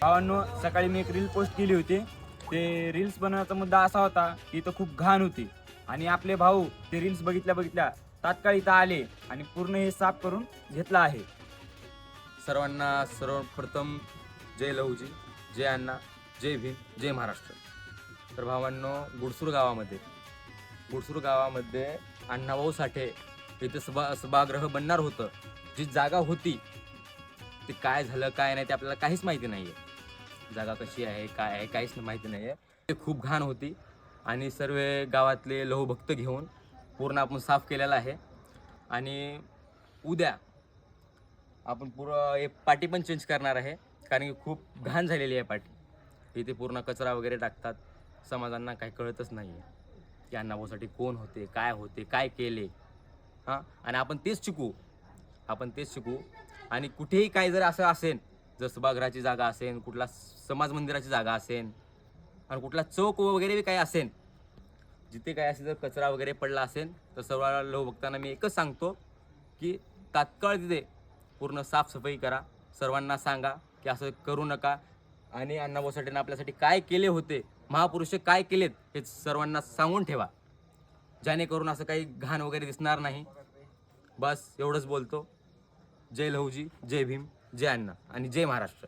भावांनो, सकाळी मी एक रील पोस्ट केली होती. ते रील्स बनवण्याचा मुद्दा असा होता की इथं खूप घाण होती आणि आपले भाऊ ते रील्स बघितल्या तात्काळ इथं आले आणि पूर्ण हे साफ करून घेतलं आहे. सर्वांना सर्वप्रथम जय लहूजी, जय अण्णा, जय भीम, जय महाराष्ट्र. तर भावांनो, गुडसूर गावामध्ये अण्णाभाऊ साठे इथे सभागृह बनणार होतं. जी जागा होती ती काय झालं काय नाही ते आपल्याला काहीच माहिती नाही आहे. जागा कशी आहे काय आहे काहीच माहिती नाही आहे. ते खूप घाण होती आणि सर्व गावातले लहूभक्त घेऊन पूर्ण आपण साफ केलेला आहे. आणि उद्या आपण हे पाटी पण चेंज करणार आहे, कारण की खूप घाण झालेली आहे पाटी. इथे पूर्ण कचरा वगैरे टाकतात. समाजांना काही कळतच नाही आहे की अण्णाभाऊसाठी कोण होते, काय केले. आणि आपण तेच शिकू. आणि कुठेही काही जर असं असेल, जर सभागृहाची जागा असेल, कुठला समाज मंदिराची जागा असेल आणि कुठला चौक वगैरे काही असेल, जिथे काय असेल जर कचरा वगैरे पडला असेल तर सर्व लोकभक्तांना मी एकच सांगतो की तात्काळ तिथे पूर्ण साफसफाई करा. सर्वांना सांगा की असं करू नका. आणि अण्णाभाऊ साठेंनी आपल्यासाठी काय केले होते, महापुरुष काय केलेत हे सर्वांना सांगून ठेवा, जेणेकरून असं काही घाण वगैरे दिसणार नाही. बस एवढंच बोलतो. जय लहूजी, जय भीम, जय अण्णा आणि जय महाराष्ट्र.